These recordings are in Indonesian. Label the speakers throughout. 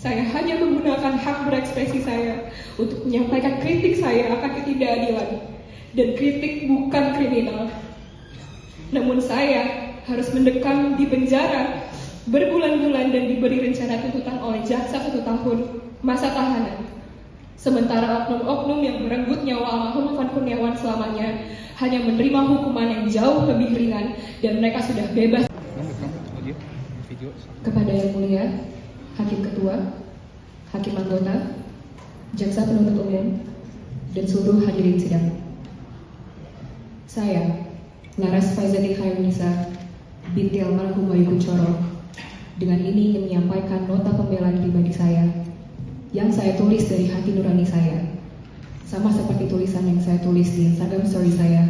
Speaker 1: Saya hanya menggunakan hak berekspresi saya untuk menyampaikan kritik saya akan ketidakadilan. Dan kritik bukan kriminal. Namun saya harus mendekam di penjara berbulan-bulan dan diberi rencana tuntutan oleh jaksa 1 tahun masa tahanan. Sementara oknum-oknum yang merenggut nyawa almarhum Novan Kurniawan selamanya hanya menerima hukuman yang jauh lebih ringan dan mereka sudah bebas. Kepada Yang Mulia Hakim Ketua, Hakim Anggota, Jaksa Penuntut Umum, dan seluruh hadirin sidang. Saya, Laras Faizati Khairunisa, binti almarhum Bayu Kunchoro, dengan ini ingin menyampaikan nota pembelaan pribadi saya yang saya tulis dari hati nurani saya, sama seperti tulisan yang saya tulis di Instagram story saya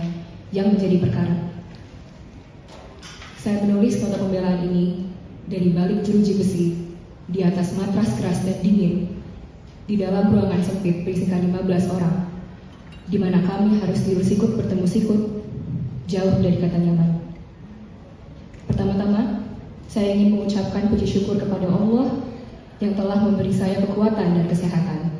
Speaker 1: yang menjadi perkara. Saya menulis nota pembelaan ini dari balik jeruji besi, di atas matras keras dan dingin, di dalam ruangan sempit berisikan 15 orang, di mana kami harus tidur sikut bertemu sikut, jauh dari kata nyaman. Pertama-tama, saya ingin mengucapkan puji syukur kepada Allah yang telah memberi saya kekuatan dan kesehatan.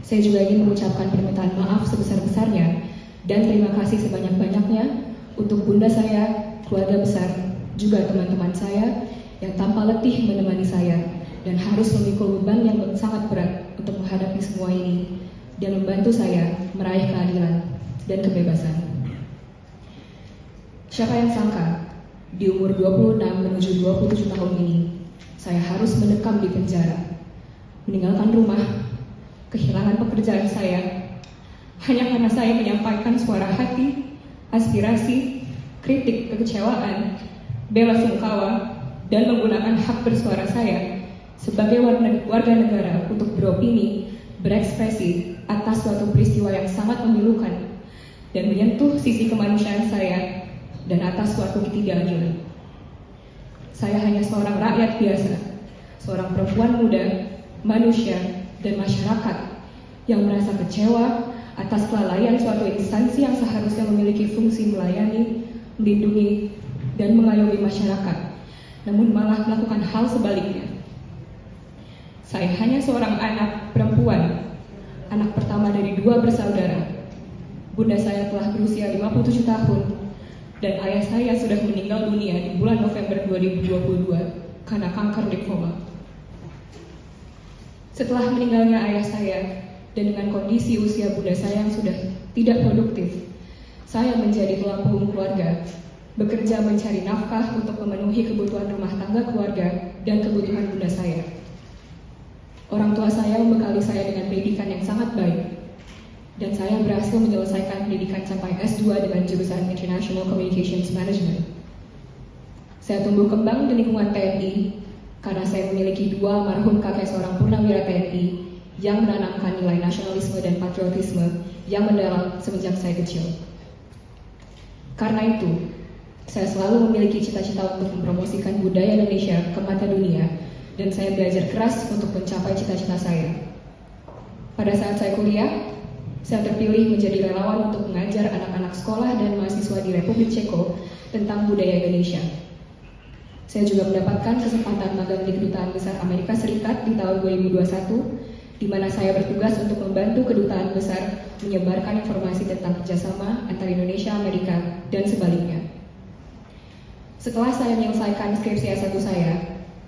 Speaker 1: Saya juga ingin mengucapkan permintaan maaf sebesar-besarnya dan terima kasih sebanyak-banyaknya untuk bunda saya, keluarga besar, juga teman-teman saya yang tanpa letih menemani saya dan harus memikul beban yang sangat berat untuk menghadapi semua ini dan membantu saya meraih keadilan dan kebebasan. Siapa yang sangka di umur 26 menuju 27 tahun ini saya harus mendekam di penjara, meninggalkan rumah, kehilangan pekerjaan saya hanya karena saya menyampaikan suara hati, aspirasi, kritik, kekecewaan, bela sungkawa, dan menggunakan hak bersuara saya sebagai warga negara untuk beropini, berekspresi atas suatu peristiwa yang sangat memilukan dan menyentuh sisi kemanusiaan saya dan atas suatu ketidakadilan. Saya hanya seorang rakyat biasa, seorang perempuan muda, manusia, dan masyarakat yang merasa kecewa atas kelalaian suatu instansi yang seharusnya memiliki fungsi melayani, melindungi, dan mengayomi masyarakat, namun malah melakukan hal sebaliknya. Saya hanya seorang anak perempuan, anak pertama dari 2 bersaudara. Bunda saya telah berusia 57 tahun, dan ayah saya sudah meninggal dunia di bulan November 2022 karena kanker limfoma. Setelah meninggalnya ayah saya, dan dengan kondisi usia bunda saya yang sudah tidak produktif, saya menjadi tulang punggung keluarga, bekerja mencari nafkah untuk memenuhi kebutuhan rumah tangga keluarga dan kebutuhan bunda saya. Orang tua saya membekali saya dengan pendidikan yang sangat baik, dan saya berhasil menyelesaikan pendidikan sampai S2 dengan jurusan International Communications Management. Saya tumbuh kembang di lingkungan TNI karena saya memiliki 2 almarhum kakek seorang purnawira TNI yang menanamkan nilai nasionalisme dan patriotisme yang mendalam semenjak saya kecil. Karena itu, saya selalu memiliki cita-cita untuk mempromosikan budaya Indonesia ke mata dunia, dan saya belajar keras untuk mencapai cita-cita saya. Pada saat saya kuliah, saya terpilih menjadi relawan untuk mengajar anak-anak sekolah dan mahasiswa di Republik Ceko tentang budaya Indonesia. Saya juga mendapatkan kesempatan magang di Kedutaan Besar Amerika Serikat di tahun 2021, di mana saya bertugas untuk membantu Kedutaan Besar menyebarkan informasi tentang kerjasama antara Indonesia, Amerika, dan sebaliknya. Setelah saya menyelesaikan skripsi S1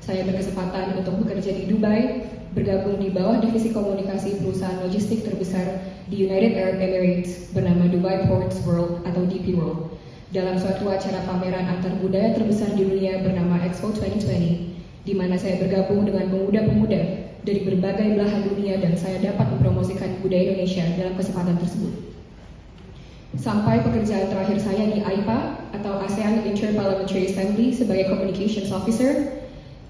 Speaker 1: saya berkesempatan untuk bekerja di Dubai, bergabung di bawah divisi komunikasi perusahaan logistik terbesar di United Arab Emirates bernama Dubai Ports World atau DP World, dalam suatu acara pameran antar budaya terbesar di dunia bernama Expo 2020, di mana saya bergabung dengan pemuda-pemuda dari berbagai belahan dunia dan saya dapat mempromosikan budaya Indonesia dalam kesempatan tersebut. Sampai pekerjaan terakhir saya di AIPA atau ASEAN Interparliamentary Assembly sebagai Communications Officer,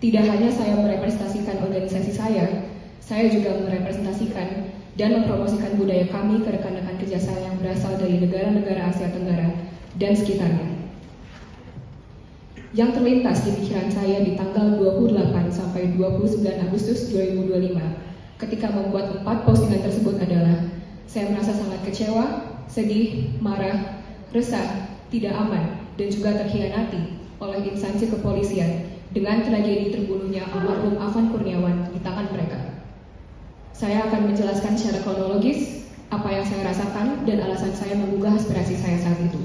Speaker 1: tidak hanya saya merepresentasikan organisasi saya juga merepresentasikan dan mempromosikan budaya kami ke rekan-rekan kerja saya yang berasal dari negara-negara Asia Tenggara dan sekitarnya. Yang terlintas di pikiran saya di tanggal 28 sampai 29 Agustus 2025 ketika membuat 4 postingan tersebut adalah saya merasa sangat kecewa, sedih, marah, resah, tidak aman, dan juga terkhianati oleh instansi kepolisian dengan tragedi terbunuhnya almarhum Afan Kurniawan di tangan mereka. Saya akan menjelaskan secara kronologis apa yang saya rasakan dan alasan saya menggugah aspirasi saya saat itu.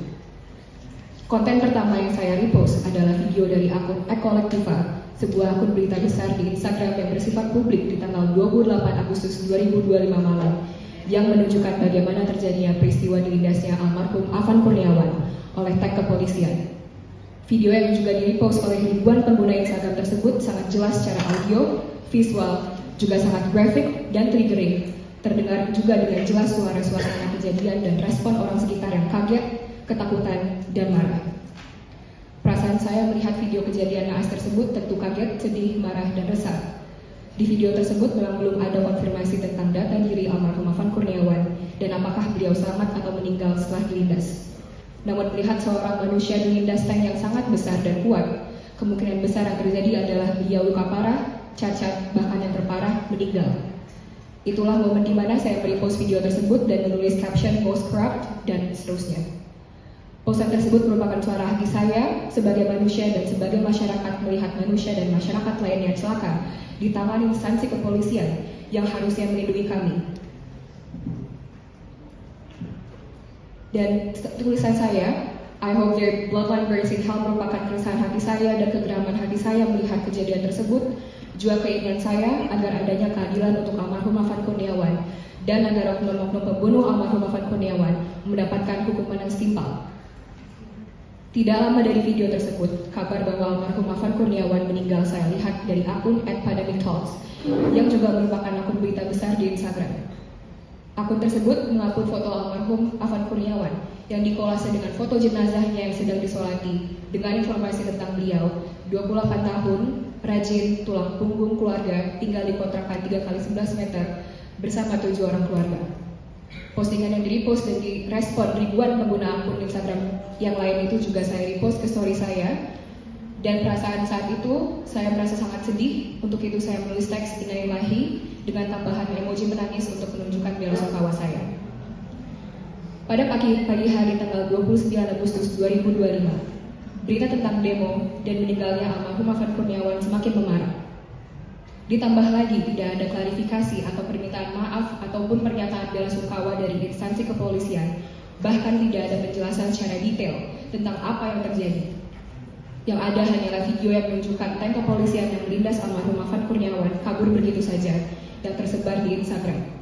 Speaker 1: Konten pertama yang saya repost adalah video dari akun Ekolektiva, sebuah akun berita besar di Instagram yang bersifat publik di tanggal 28 Agustus 2025 malam, yang menunjukkan bagaimana terjadinya peristiwa dilindasnya almarhum Afan Kurniawan oleh tag kepolisian. Video yang juga di-repost oleh ribuan pengguna Instagram tersebut sangat jelas secara audio, visual, juga sangat grafik dan triggering. Terdengar juga dengan jelas suara-suara kejadian dan respon orang sekitar yang kaget, ketakutan, dan marah. Perasaan saya melihat video kejadian naas tersebut tentu kaget, sedih, marah, dan resah. Di video tersebut memang belum ada konfirmasi tentang data diri almarhum Afan Kurniawan dan apakah beliau selamat atau meninggal setelah dilindas. Namun melihat seorang manusia dilindas tank yang sangat besar dan kuat, kemungkinan besar yang terjadi adalah beliau luka parah, cacat, bahkan yang terparah meninggal. Itulah momen di mana saya merepost video tersebut dan menulis caption most corrupt dan seterusnya. Posan tersebut merupakan suara hati saya sebagai manusia dan sebagai masyarakat melihat manusia dan masyarakat lainnya celaka di tangan instansi kepolisian yang harusnya melindungi kami. Dan tulisan saya, I hope their bloodline burns in hell merupakan keresahan hati saya dan kegeraman hati saya melihat kejadian tersebut, juga keinginan saya agar adanya keadilan untuk almarhum Afan Kurniawan dan agar oknum-oknum pembunuh almarhum Afan Kurniawan mendapatkan hukuman yang setimpal. Tidak lama dari video tersebut, kabar bahwa almarhum Afan Kurniawan meninggal saya lihat dari akun @pandemictalks yang juga merupakan akun berita besar di Instagram. Akun tersebut mengupload foto almarhum Afan Kurniawan yang dikolase dengan foto jenazahnya yang sedang disolati dengan informasi tentang beliau, 28 tahun, rajin, tulang punggung keluarga, tinggal di kontrakan 3x11 meter bersama 7 orang keluarga. Postingan yang di-repost dan direspon ribuan pengguna akun Instagram yang lain itu juga saya repost ke story saya. Dan perasaan saat itu, saya merasa sangat sedih. Untuk itu saya menulis teks Inna Lillahi dengan tambahan emoji menangis untuk menunjukkan bela sungkawa saya. Pada pagi hari tanggal 29 Agustus 2025, berita tentang demo dan meninggalnya almarhum Afan Kurniawan semakin memarak. Ditambah lagi tidak ada klarifikasi atau permintaan maaf ataupun pernyataan bela sungkawa dari instansi kepolisian, bahkan tidak ada penjelasan secara detail tentang apa yang terjadi. Yang ada hanyalah video yang menunjukkan tank kepolisian yang melindas almarhum Afan Kurniawan kabur begitu saja yang tersebar di Instagram.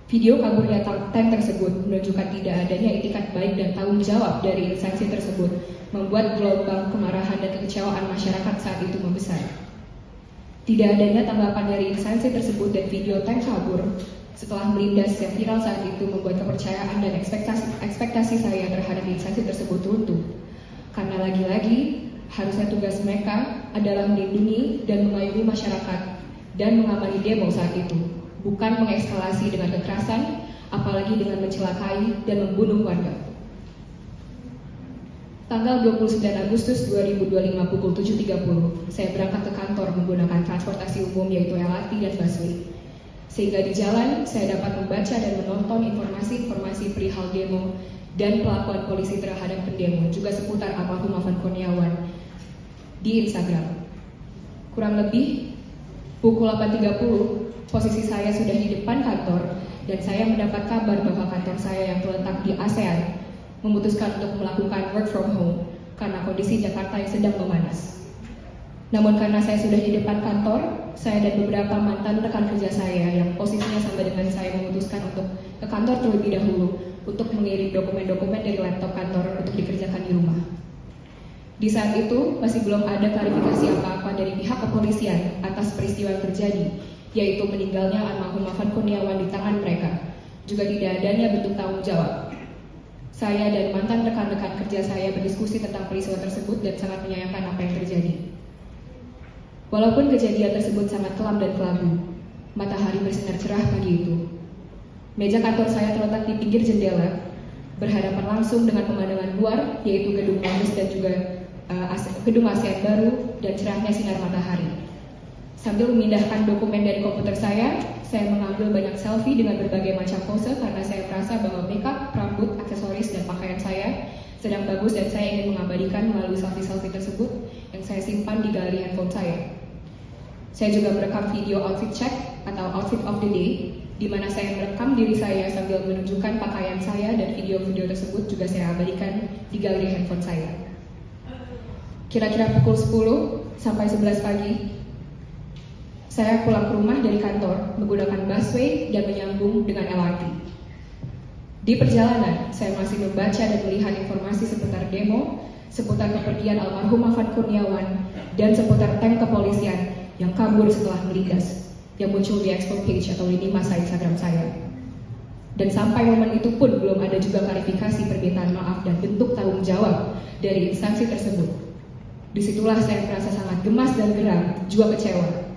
Speaker 1: Video kaburnya tank tersebut menunjukkan tidak adanya itikat baik dan tanggung jawab dari instansi tersebut, membuat gelombang kemarahan dan kekecewaan masyarakat saat itu membesar. Tidak adanya tanggapan dari instansi tersebut dan video tank kabur setelah melindas yang viral saat itu membuat kepercayaan dan ekspektasi saya terhadap instansi tersebut runtuh. Karena lagi-lagi harusnya tugas mereka adalah melindungi dan mengayomi masyarakat dan mengamani demo saat itu, bukan mengekskalasi dengan kekerasan, apalagi dengan mencelakai dan membunuh warga. Tanggal 29 Agustus 2025 pukul 7.30, saya berangkat ke kantor menggunakan transportasi umum yaitu LRT dan busway. Sehingga di jalan, saya dapat membaca dan menonton informasi-informasi perihal demo dan pelakuan polisi terhadap pendemo, juga seputar almarhum Afan Kurniawan di Instagram. Kurang lebih pukul 8.30, posisi saya sudah di depan kantor dan saya mendapat kabar bahwa kantor saya yang terletak di ASEAN memutuskan untuk melakukan work from home karena kondisi Jakarta yang sedang memanas. Namun karena saya sudah di depan kantor, saya dan beberapa mantan rekan kerja saya yang posisinya sama dengan saya memutuskan untuk ke kantor terlebih dahulu untuk mengirim dokumen-dokumen dari laptop kantor untuk dikerjakan di rumah. Di saat itu, masih belum ada klarifikasi apa-apa dari pihak kepolisian atas peristiwa yang terjadi, yaitu meninggalnya almarhum Afan Kurniawan di tangan mereka. Juga tidak adanya bentuk tanggung jawab. Saya dan mantan rekan-rekan kerja saya berdiskusi tentang peristiwa tersebut dan sangat menyayangkan apa yang terjadi. Walaupun kejadian tersebut sangat kelam dan kelabu, matahari bersinar cerah pagi itu. Meja kantor saya terletak di pinggir jendela, berhadapan langsung dengan pemandangan luar, yaitu gedung Mabes dan juga gedung ASEAN baru dan cerahnya sinar matahari. Sambil memindahkan dokumen dari komputer saya mengambil banyak selfie dengan berbagai macam pose karena saya merasa bahwa makeup, rambut, aksesoris, dan pakaian saya sedang bagus dan saya ingin mengabadikan melalui selfie-selfie tersebut yang saya simpan di galeri handphone saya. Saya juga merekam video outfit check atau outfit of the day, di mana saya merekam diri saya sambil menunjukkan pakaian saya, dan video-video tersebut juga saya abadikan di galeri handphone saya. Kira-kira pukul 10 sampai 11 pagi, saya pulang ke rumah dari kantor menggunakan busway dan menyambung dengan LRT. Di perjalanan, saya masih membaca dan melihat informasi seputar demo, seputar kepergian almarhum Afan Kurniawan, dan seputar tank kepolisian yang kabur setelah melindas, yang muncul di explore page atau lini masa Instagram saya. Dan sampai momen itu pun belum ada juga klarifikasi permintaan maaf dan bentuk tanggung jawab dari instansi tersebut. Disitulah saya merasa sangat gemas dan geram, juga kecewa.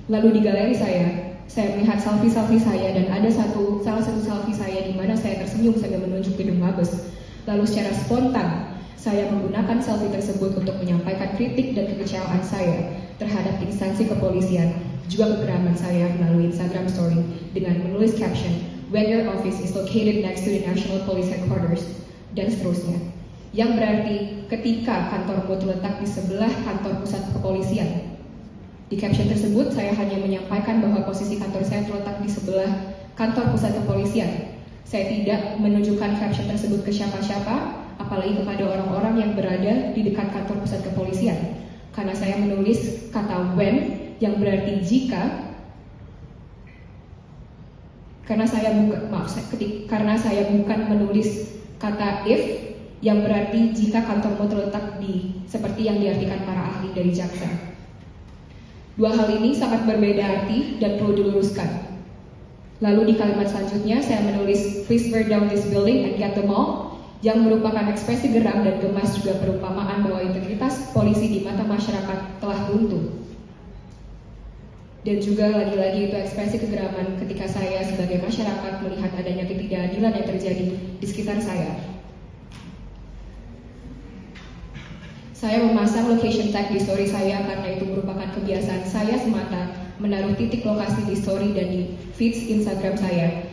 Speaker 1: Lalu di galeri saya melihat selfie-selfie saya, dan ada salah satu selfie saya di mana saya tersenyum sambil menunjuk gedung Mabes. Lalu secara spontan, saya menggunakan selfie tersebut untuk menyampaikan kritik dan kekecewaan saya terhadap instansi kepolisian, juga kegeraman saya melalui Instagram Story dengan menulis caption, "When your office is located next to the National Police Headquarters," dan seterusnya. Yang berarti ketika kantormu terletak di sebelah kantor pusat kepolisian. Di caption tersebut, saya hanya menyampaikan bahwa posisi kantor saya terletak di sebelah kantor pusat kepolisian. Saya tidak menunjukkan caption tersebut ke siapa-siapa, apalagi kepada orang-orang yang berada di dekat kantor pusat kepolisian. Karena saya menulis kata when, yang berarti jika, karena saya bukan menulis kata if, yang berarti jika kantormu terletak di, seperti yang diartikan para ahli dari jaksa. Dua hal ini sangat berbeda arti dan perlu diluruskan. Lalu di kalimat selanjutnya saya menulis "Please burn down this building and get them all," yang merupakan ekspresi geram dan gemas, juga perumpamaan bahwa integritas polisi di mata masyarakat telah runtuh. Dan juga lagi-lagi itu ekspresi kegeraman ketika saya sebagai masyarakat melihat adanya ketidakadilan yang terjadi di sekitar saya. Saya memasang location tag di story saya karena itu merupakan kebiasaan saya semata menaruh titik lokasi di story dan di feeds Instagram saya.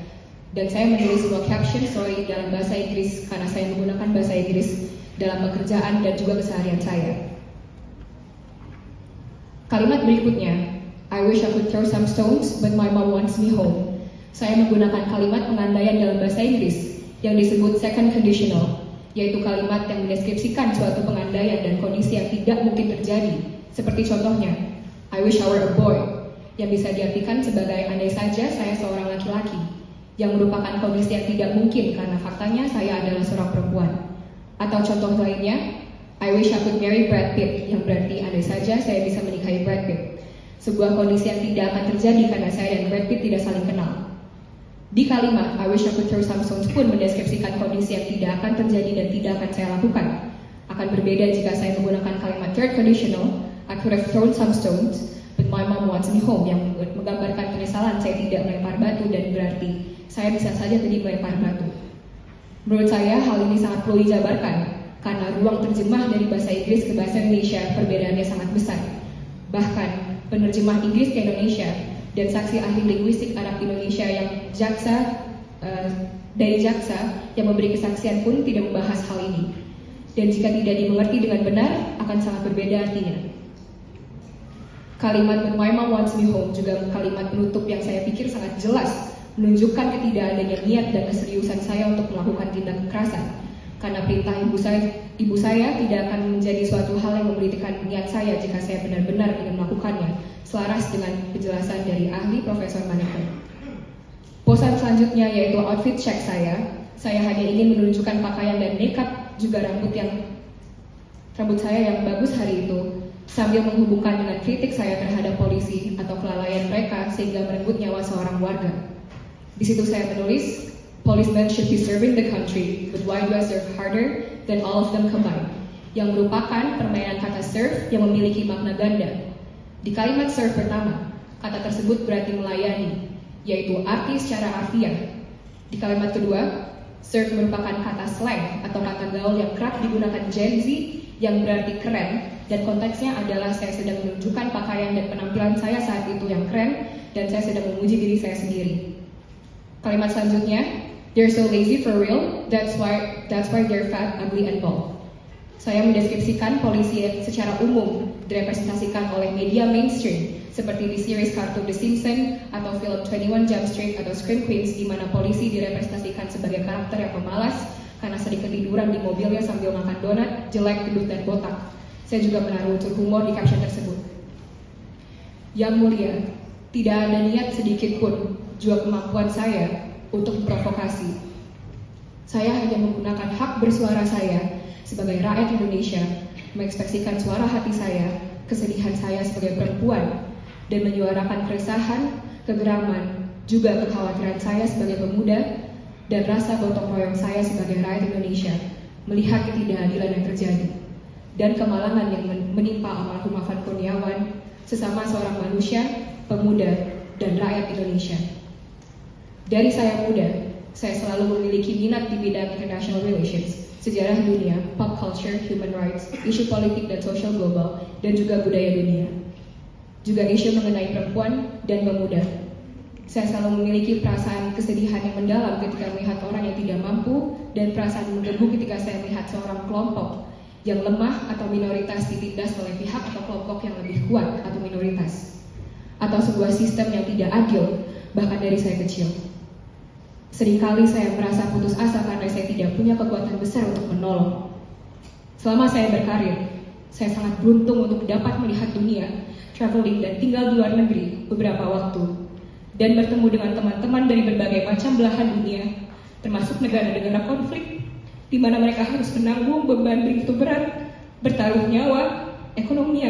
Speaker 1: Dan saya menulis sebuah caption story dalam bahasa Inggris karena saya menggunakan bahasa Inggris dalam pekerjaan dan juga keseharian saya. Kalimat berikutnya, "I wish I could throw some stones, but my mom wants me home." Saya menggunakan kalimat pengandaian dalam bahasa Inggris yang disebut second conditional, yaitu kalimat yang mendeskripsikan suatu pengandaian dan kondisi yang tidak mungkin terjadi. Seperti contohnya, "I wish I were a boy," yang bisa diartikan sebagai andai saja saya seorang laki-laki, yang merupakan kondisi yang tidak mungkin karena faktanya saya adalah seorang perempuan. Atau contoh lainnya, "I wish I could marry Brad Pitt," yang berarti andai saja saya bisa menikahi Brad Pitt. Sebuah kondisi yang tidak akan terjadi karena saya dan Brad Pitt tidak saling kenal. Di kalimat "I wish I could throw some stones" pun mendeskripsikan kondisi yang tidak akan terjadi dan tidak akan saya lakukan. Akan berbeda jika saya menggunakan kalimat third conditional, "I could have thrown some stones, but my mom wants me home," yang menggambarkan penyesalan saya tidak melempar batu dan berarti saya bisa saja tadi melempar batu. Menurut saya hal ini sangat perlu dijabarkan karena ruang terjemah dari bahasa Inggris ke bahasa Indonesia perbedaannya sangat besar. Bahkan penerjemah Inggris ke Indonesia dan saksi ahli linguistik Arab Indonesia yang dari jaksa yang memberi kesaksian pun tidak membahas hal ini. Dan jika tidak dimengerti dengan benar, akan sangat berbeda artinya. Kalimat "But my mom wants me home" juga kalimat penutup yang saya pikir sangat jelas menunjukkan ketidakadanya niat dan keseriusan saya untuk melakukan tindak kekerasan. Karena perintah ibu saya tidak akan menjadi suatu hal yang memberitakan niat saya jika saya benar-benar ingin melakukannya, selaras dengan penjelasan dari ahli Profesor Maneka. Posan selanjutnya yaitu outfit check saya. Saya hanya ingin menunjukkan pakaian dan makeup juga rambut saya yang bagus hari itu, sambil menghubungkan dengan kritik saya terhadap polisi atau kelalaian mereka sehingga merenggut nyawa seorang warga. Di situ saya menulis, "Policemen should be serving the country, but why do I serve harder than all of them combined?" Yang merupakan permainan kata serve yang memiliki makna ganda. Di kalimat serve pertama, kata tersebut berarti melayani, yaitu arti secara harfiah. Di kalimat kedua, serve merupakan kata slang atau kata gaul yang kerap digunakan Gen Z yang berarti keren, dan konteksnya adalah saya sedang menunjukkan pakaian dan penampilan saya saat itu yang keren, dan saya sedang memuji diri saya sendiri. Kalimat selanjutnya, They're so lazy for real, that's why they're fat, ugly, and bald. Saya mendeskripsikan polisi yang secara umum direpresentasikan oleh media mainstream seperti di series kartun The Simpsons atau film 21 Jump Street atau Scream Queens, di mana polisi direpresentasikan sebagai karakter yang pemalas karena sering ketiduran di mobilnya sambil makan donat, jelek, gendut, dan botak. Saya juga menaruh unsur humor di caption tersebut. Yang mulia, tidak ada niat sedikit pun juga kemampuan saya untuk memprovokasi. Saya hanya menggunakan hak bersuara saya sebagai rakyat Indonesia, mengekspresikan suara hati saya, kesedihan saya sebagai perempuan, dan menyuarakan keresahan, kegeraman, juga kekhawatiran saya sebagai pemuda, dan rasa gotong royong saya sebagai rakyat Indonesia melihat ketidakadilan yang terjadi dan kemalangan yang menimpa almarhum Afan Kurniawan, sesama seorang manusia, pemuda, dan rakyat Indonesia. Dari saya muda, saya selalu memiliki minat di bidang international relations, sejarah dunia, pop culture, human rights, isu politik dan sosial global, dan juga budaya dunia. Juga isu mengenai perempuan dan pemuda. Saya selalu memiliki perasaan kesedihan yang mendalam ketika melihat orang yang tidak mampu, dan perasaan menggebu ketika saya melihat seorang kelompok yang lemah atau minoritas ditindas oleh pihak atau kelompok yang lebih kuat atau minoritas, atau sebuah sistem yang tidak adil, bahkan dari saya kecil. Seringkali saya merasa putus asa karena saya tidak punya kekuatan besar untuk menolong. Selama saya berkarir, saya sangat beruntung untuk dapat melihat dunia, traveling dan tinggal di luar negeri beberapa waktu, dan bertemu dengan teman-teman dari berbagai macam belahan dunia, termasuk negara-negara konflik, di mana mereka harus menanggung beban begitu berat, bertaruh nyawa, ekonomi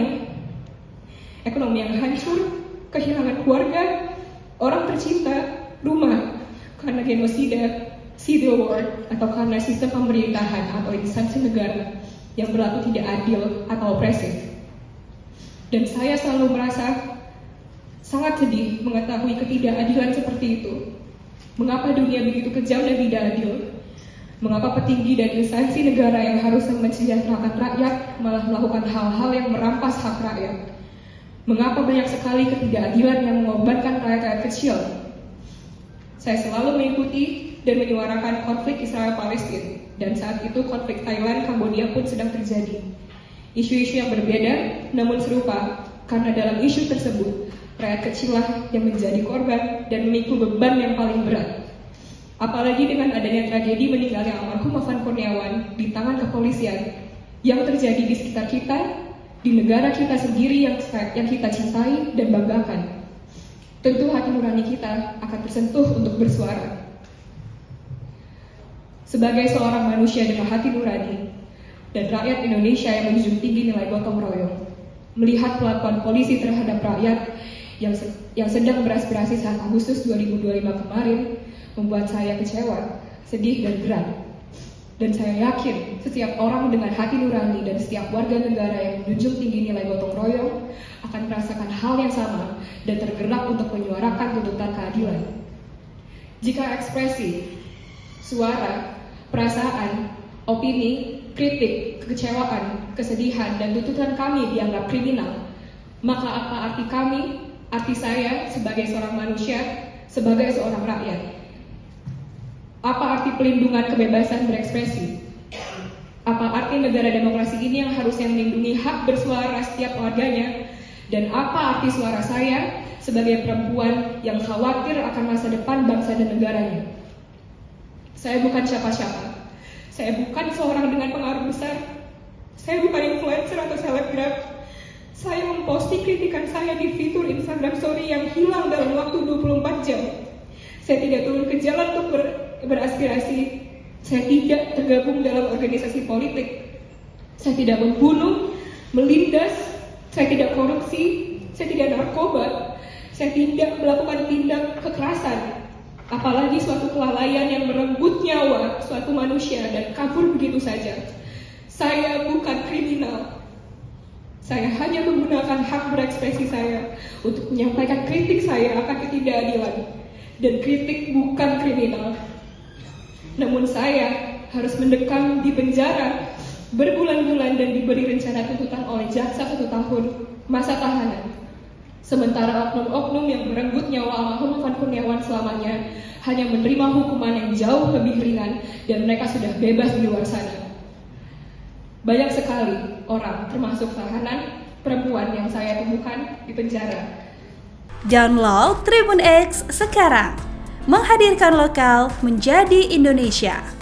Speaker 1: yang hancur, kehilangan keluarga, orang tercinta, rumah, karena genosida, civil war, atau karena sistem pemerintahan atau instansi negara yang berlaku tidak adil atau opresif. Dan saya selalu merasa sangat sedih mengetahui ketidakadilan seperti itu. Mengapa dunia begitu kejam dan tidak adil? Mengapa petinggi dan instansi negara yang harus mensejahterakan rakyat malah melakukan hal-hal yang merampas hak rakyat? Mengapa banyak sekali ketidakadilan yang mengorbankan rakyat kecil? Saya selalu mengikuti dan menyuarakan konflik Israel-Palestina, dan saat itu konflik Thailand-Kambodia pun sedang terjadi. Isu-isu yang berbeda namun serupa, karena dalam isu tersebut rakyat kecillah yang menjadi korban dan memikul beban yang paling berat. Apalagi dengan adanya tragedi meninggalnya almarhum Afan Kurniawan di tangan kepolisian yang terjadi di sekitar kita, di negara kita sendiri yang kita cintai dan banggakan. Tentu hati nurani kita akan tersentuh untuk bersuara. Sebagai seorang manusia dengan hati nurani dan rakyat Indonesia yang menjunjung tinggi nilai gotong royong, melihat perlakuan polisi terhadap rakyat yang sedang beraspirasi saat Agustus 2025 kemarin membuat saya kecewa, sedih, dan geram. Dan saya yakin setiap orang dengan hati nurani dan setiap warga negara yang menjunjung tinggi nilai gotong royong akan merasakan hal yang sama dan tergerak untuk menyuarakan tuntutan keadilan. Jika ekspresi, suara, perasaan, opini, kritik, kekecewaan, kesedihan, dan tuntutan kami dianggap kriminal, maka apa arti kami, arti saya sebagai seorang manusia, sebagai seorang rakyat? Apa arti pelindungan kebebasan berekspresi? Apa arti negara demokrasi ini yang harusnya melindungi hak bersuara setiap warganya? Dan apa arti suara saya sebagai perempuan yang khawatir akan masa depan bangsa dan negaranya? Saya bukan siapa-siapa. Saya bukan seorang dengan pengaruh besar. Saya bukan influencer atau selebgram. Saya memposting kritikan saya di fitur Instagram Story yang hilang dalam waktu 24 jam. Saya tidak turun ke jalan untuk beraspirasi. Saya tidak tergabung dalam organisasi politik. Saya tidak membunuh, melindas. Saya tidak korupsi. Saya tidak narkoba. Saya tidak melakukan tindak kekerasan. Apalagi suatu kelalaian yang merenggut nyawa suatu manusia dan kabur begitu saja. Saya bukan kriminal. Saya hanya menggunakan hak berekspresi saya untuk menyampaikan kritik saya akan ketidakadilan. Dan kritik bukan kriminal. Namun saya harus mendekam di penjara berbulan-bulan dan diberi rencana tuntutan oleh jaksa 1 tahun masa tahanan. Sementara oknum-oknum yang merenggut nyawa almarhum Novan Kurniawan selamanya hanya menerima hukuman yang jauh lebih ringan dan mereka sudah bebas di luar sana. Banyak sekali orang, termasuk tahanan perempuan yang saya temukan di penjara.
Speaker 2: Download Tribun X sekarang, menghadirkan lokal menjadi Indonesia.